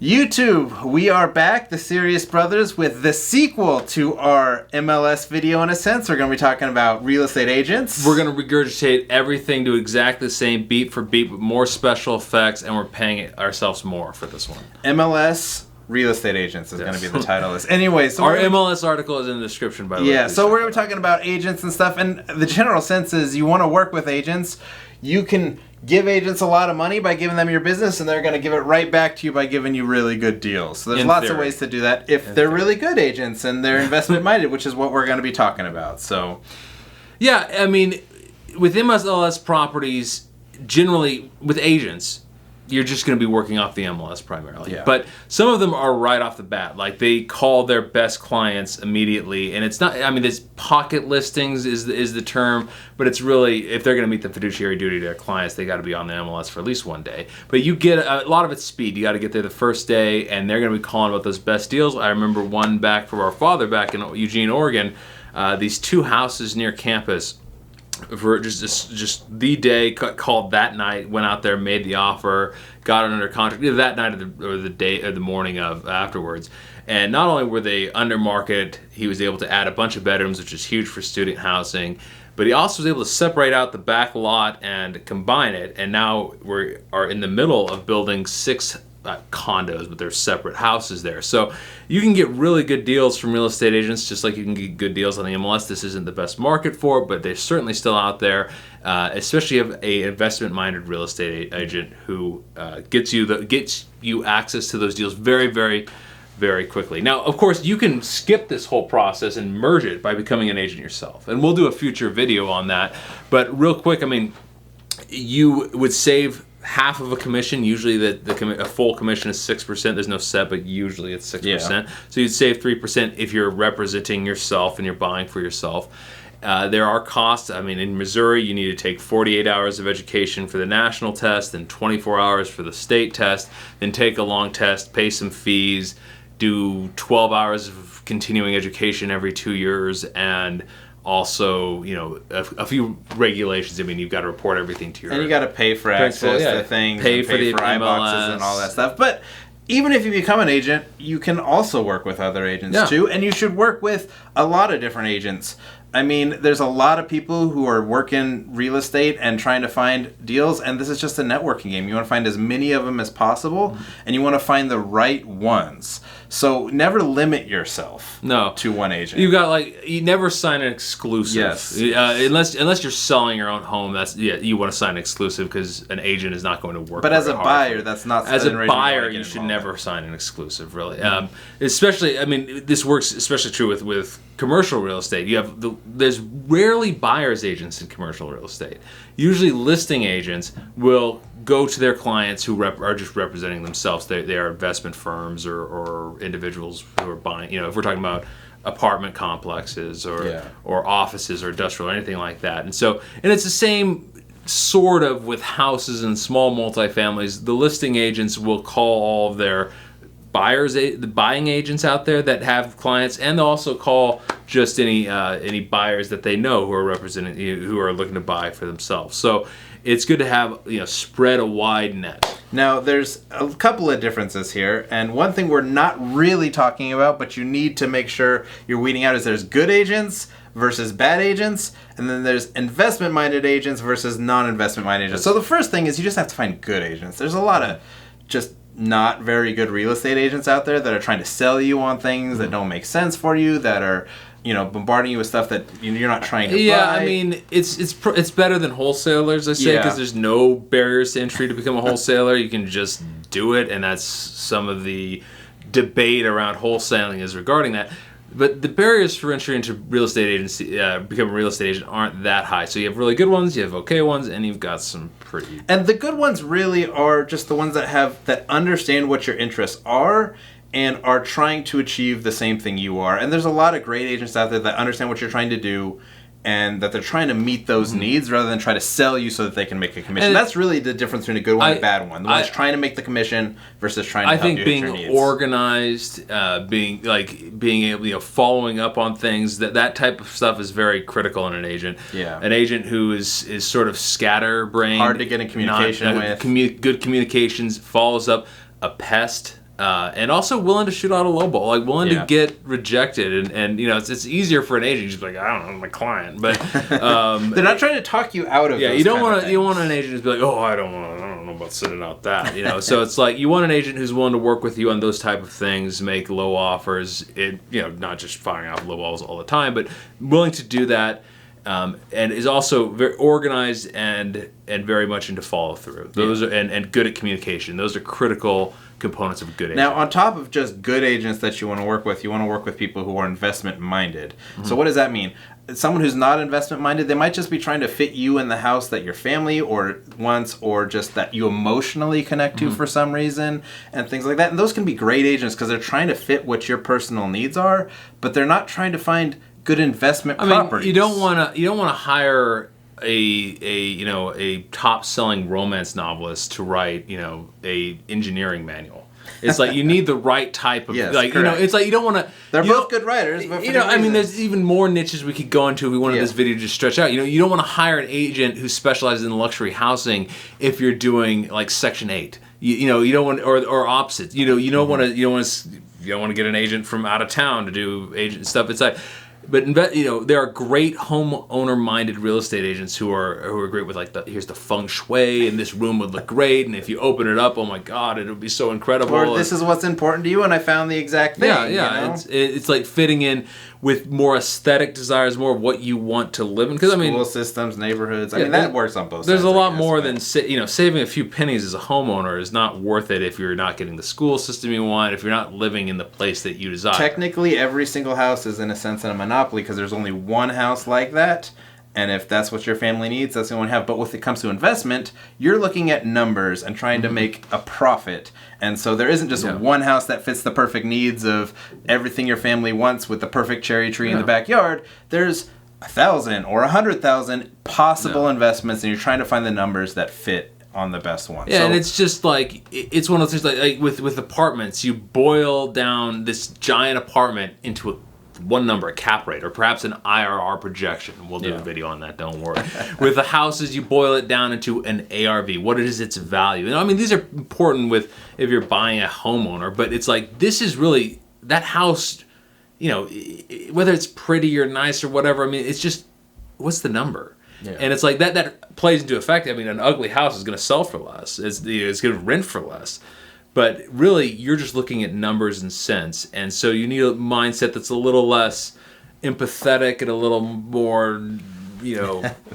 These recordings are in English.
YouTube, we are back, the Serious Brothers, with the sequel to our MLS video in a sense. We're going to be talking about real estate agents. We're going to regurgitate everything to exactly the same beat for beat with more special effects, and we're paying ourselves more for this one. MLS Real Estate Agents is going to be the title of this. Anyway, so our MLS article is in the description, by the way. Yeah, so we're going to be talking about agents and stuff, and the general sense is you want to work with agents. You can give agents a lot of money by giving them your business, and they're going to give it right back to you by giving you really good deals. So there's lots of ways to do that if they're really good agents and they're investment minded, which is what we're going to be talking about. So, yeah, I mean, with MLS properties, generally with agents, you're just going to be working off the MLS primarily. Yeah. But some of them are right off the bat. Like, they call their best clients immediately. And it's not, I mean, there's pocket listings is the term, but it's really, if they're going to meet the fiduciary duty to their clients, they got to be on the MLS for at least one day. But you get, a lot of it's speed. You got to get there the first day, and they're going to be calling about those best deals. I remember one back from our father back in Eugene, Oregon, these two houses near campus. For just the day, called that night, went out there, made the offer, got it under contract either that night or the day or the morning of afterwards. And not only were they under market, he was able to add a bunch of bedrooms, which is huge for student housing, but he also was able to separate out the back lot and combine it. And now we are in the middle of building 6 condos, but they're separate houses there. So you can get really good deals from real estate agents, just like you can get good deals on the MLS. This isn't the best market for it, but they're certainly still out there, especially if a investment-minded real estate agent who gets you access to those deals very, very, very quickly. Now, of course, you can skip this whole process and merge it by becoming an agent yourself, and we'll do a future video on that. But real quick, I mean, you would save half of a commission. Usually a full commission is 6%. There's no set, but usually it's 6%. Yeah. So you'd save 3% if you're representing yourself and you're buying for yourself. There are costs. I mean, in Missouri, you need to take 48 hours of education for the national test, then 24 hours for the state test, then take a long test, pay some fees, do 12 hours of continuing education every 2 years, and also, you know, a few regulations. I mean, you've got to report everything to your... And you got to pay for access to things, pay for iBoxes and all that stuff. But even if you become an agent, you can also work with other agents too, and you should work with a lot of different agents. I mean, there's a lot of people who are working real estate and trying to find deals, and this is just a networking game. You want to find as many of them as possible, and you want to find the right ones. So never limit yourself to one agent. You never sign an exclusive. Yes. Unless you're selling your own home, you want to sign an exclusive because an agent is not going to work. But as a buyer, that's not. As a buyer, you should never sign an exclusive, really. Especially, I mean, this works especially true with commercial real estate. There's rarely buyer's agents in commercial real estate. Usually listing agents will go to their clients who are just representing themselves. They are investment firms or individuals who are buying, you know, if we're talking about apartment complexes or offices or industrial or anything like that. And it's the same sort of with houses and small multifamilies. The listing agents will call all of their the buying agents out there that have clients, and they'll also call just any buyers that they know who are representing, who are looking to buy for themselves. So it's good to have, spread a wide net. Now, there's a couple of differences here, and one thing we're not really talking about, but you need to make sure you're weeding out, is there's good agents versus bad agents, and then there's investment-minded agents versus non-investment-minded agents. So the first thing is you just have to find good agents. There's a lot of just not very good real estate agents out there that are trying to sell you on things that don't make sense for you, that are bombarding you with stuff that you're not trying to buy. Yeah, I mean, it's better than wholesalers, I say, because there's no barriers to entry to become a wholesaler. You can just do it, and that's some of the debate around wholesaling is regarding that. But the barriers for entry into real estate agency, become a real estate agent, aren't that high. So you have really good ones, you have okay ones, and you've got some pretty... And the good ones really are just the ones that understand what your interests are and are trying to achieve the same thing you are. And there's a lot of great agents out there that understand what you're trying to do and that they're trying to meet those needs rather than try to sell you so that they can make a commission. And that's really the difference between a good one and a bad one. The one's trying to make the commission versus trying to help you with your needs. I think being organized, being able, following up on things, that type of stuff is very critical in an agent. Yeah. An agent who is sort of scatterbrained, hard to get in communication with, good communications, follows up. A pest And also willing to shoot out a low ball, like willing to get rejected, and it's easier for an agent. Just like, I don't know, my client, but they're not trying to talk you out of. Yeah, those you don't want an agent who's be like, oh, I don't know about sending out that, So it's like you want an agent who's willing to work with you on those type of things, make low offers, not just firing out low balls all the time, but willing to do that. And is also very organized and very much into follow through. Those are and good at communication. Those are critical components of a good agent. Now, on top of just good agents that you want to work with people who are investment minded. So what does that mean? Someone who's not investment minded, they might just be trying to fit you in the house that your family wants, or just that you emotionally connect to for some reason, and things like that. And those can be great agents because they're trying to fit what your personal needs are, but they're not trying to find good investment properties. You don't want to hire a top selling romance novelist to write a engineering manual. It's like you need the right type of yes, it's like you don't want to. They're both good writers, but there's even more niches we could go into if we wanted this video to just stretch out. You don't want to hire an agent who specializes in luxury housing if you're doing like Section 8. You don't want or opposites. You don't want to get an agent from out of town to do agent stuff. It's like. But there are great homeowner-minded real estate agents who are great with like here's the feng shui, and this room would look great, and if you open it up, oh my God, it would be so incredible. Or this is what's important to you, and I found the exact thing. Yeah. It's like fitting in with more aesthetic desires, more of what you want to live in. Because school systems, neighborhoods. That works on both sides. There's a lot more than saving a few pennies as a homeowner is not worth it if you're not getting the school system you want, if you're not living in the place that you desire. Technically, every single house is in a sense in a monopoly because there's only one house like that. And if that's what your family needs, that's the one you have. But when it comes to investment, you're looking at numbers and trying to make a profit. And so there isn't just one house that fits the perfect needs of everything your family wants with the perfect cherry tree in the backyard. There's 1,000 or 100,000 possible investments, and you're trying to find the numbers that fit on the best one. Yeah, and it's just like, it's one of those things like with apartments, you boil down this giant apartment into one number, a cap rate, or perhaps an IRR projection. We'll do a video on that, don't worry. With the houses, you boil it down into an ARV. What is its value? And these are important if you're buying a homeowner, but it's like, this is really, that house, whether it's pretty or nice or whatever, it's just, what's the number? Yeah. And it's like, that plays into effect. An ugly house is going to sell for less. It's going to rent for less. But really, you're just looking at numbers and cents. And so you need a mindset that's a little less empathetic and a little more,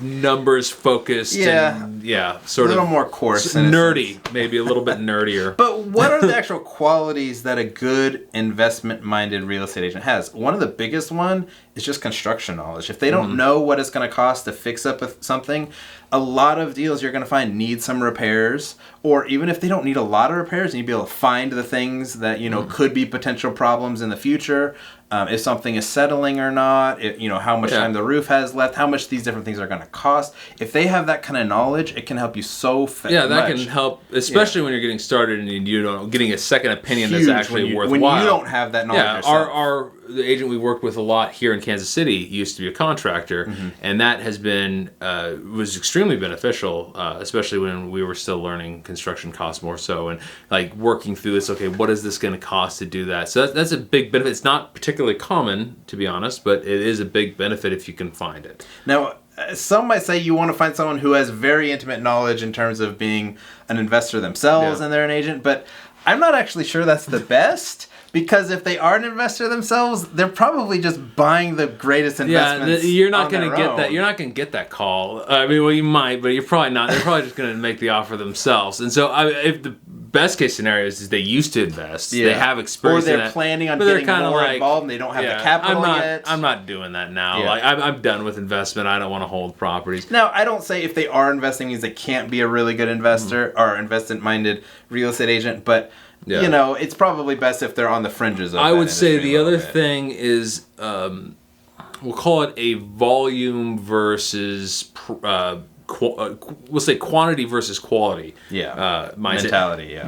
numbers focused. Yeah. And, sort of. A little more coarse. Nerdy, maybe a little bit nerdier. But what are the actual qualities that a good investment-minded real estate agent has? One of the biggest one is just construction knowledge. If they don't know what it's going to cost to fix up something, a lot of deals you're going to find need some repairs, or even if they don't need a lot of repairs, you need to be able to find the things that could be potential problems in the future. If something is settling or not, how much time the roof has left, how much these different things are going to cost. If they have that kind of knowledge, it can help you so much. Yeah, that can help, especially when you're getting started and getting a second opinion that's actually worthwhile. When you don't have that knowledge yourself. The agent we worked with a lot here in Kansas City used to be a contractor, and that has been was extremely beneficial, especially when we were still learning construction costs more so, and like working through this. Okay, what is this going to cost to do that? So that's a big benefit. It's not particularly common, to be honest, but it is a big benefit if you can find it. Now, some might say you want to find someone who has very intimate knowledge in terms of being an investor themselves and they're an agent, but I'm not actually sure that's the best. Because if they are an investor themselves, they're probably just buying the greatest investments. You're not going to get that. You're not going to get that call. You might, but you're probably not. They're probably just going to make the offer themselves. And so, if the best case scenario is they used to invest, they have experience, or they're planning on getting more involved, and they don't have the capital yet. I'm not doing that now. Yeah. Like I'm done with investment. I don't want to hold properties. Now, I don't say if they are investing means they can't be a really good investor or investment-minded real estate agent, but. Yeah. It's probably best if they're on the fringes of I would say the other thing is, we'll call it a volume versus, we'll say quantity versus quality. Mindset. Mentality,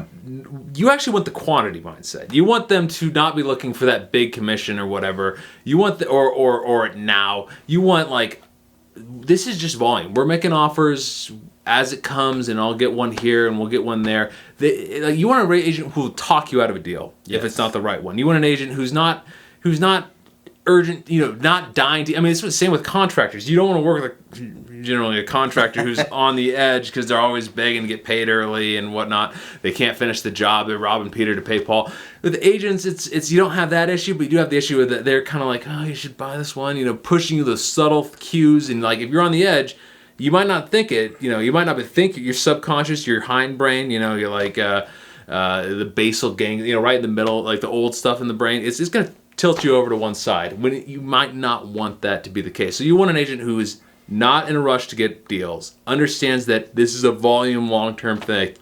You actually want the quantity mindset. You want them to not be looking for that big commission or whatever. You want or now. You want like, this is just volume. We're making offers. as it comes, and I'll get one here and we'll get one there. You want an agent who will talk you out of a deal if it's not the right one. You want an agent who's not urgent, not dying to. I mean, it's the same with contractors. You don't want to work with generally a contractor who's on the edge because they're always begging to get paid early and whatnot. They can't finish the job. They're robbing Peter to pay Paul. With agents, it's you don't have that issue, but you do have the issue with that they're kind of like, oh, you should buy this one, pushing you those subtle cues, and like if you're on the edge. You might not think it, you might not think your subconscious, your hindbrain, you're like the basal gang, right in the middle, like the old stuff in the brain. It's just going to tilt you over to one side when you might not want that to be the case. So you want an agent who is not in a rush to get deals, understands that this is a volume, long-term thing,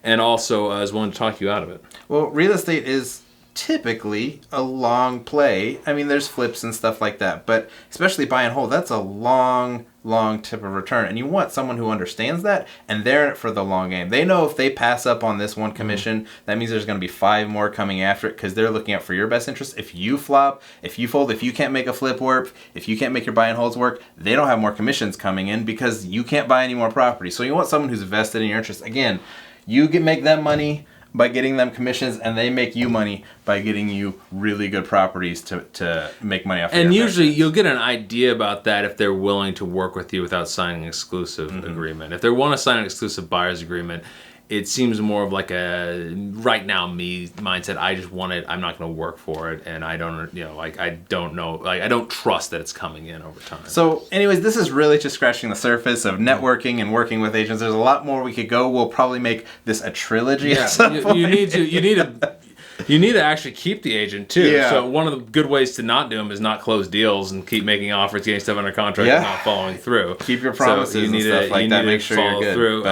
and also is willing to talk you out of it. Well, real estate is typically a long play. I mean, there's flips and stuff like that, but especially buy and hold, that's a long tip of return, and you want someone who understands that, and they're in it for the long game. They know if they pass up on this one commission, that means there's going to be 5 more coming after it, because they're looking out for your best interest. If you flop, if you fold, if you can't make a flip work, if you can't make your buy and holds work, they don't have more commissions coming in because you can't buy any more property. So you want someone who's vested in your interest. Again, you can make them money by getting them commissions, and they make you money by getting you really good properties to make money off. And usually you'll get an idea about that if they're willing to work with you without signing an exclusive agreement. If they want to sign an exclusive buyer's agreement, it seems more of like a right now me mindset. I just want it. I'm not going to work for it, and I don't, I don't know, I don't trust that it's coming in over time. So, anyways, this is really just scratching the surface of networking and working with agents. There's a lot more we could go. We'll probably make this a trilogy. Yeah, you need to actually keep the agent too. Yeah. So one of the good ways to not do them is not close deals and keep making offers, getting stuff under contract, and not following through. Keep your promises and stuff like that. Make sure you're good. Through.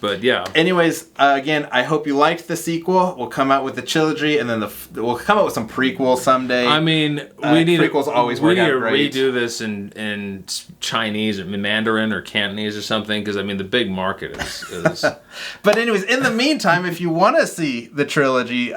But yeah. Anyways, again, I hope you liked the sequel. We'll come out with the trilogy, and then we'll come out with some prequels someday. I mean, we need prequels always work out great. We need to redo this in Chinese or Mandarin or Cantonese or something, because I mean the big market is. But anyways, in the meantime, if you want to see the trilogy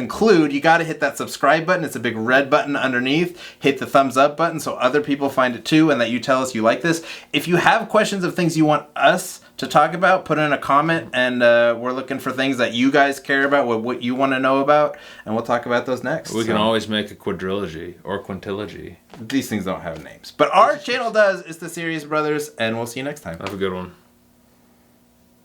conclude, you got to hit that subscribe button. It's a big red button underneath. Hit the thumbs up button so other people find it too, and that you tell us you like this. If you have questions of things you want us to talk about, put in a comment, and we're looking for things that you guys care about, what you want to know about, and we'll talk about those next. We can always make a quadrilogy or quintilogy. These things don't have names, but our channel does. It's the Serious Brothers, and we'll see you next time. Have a good one.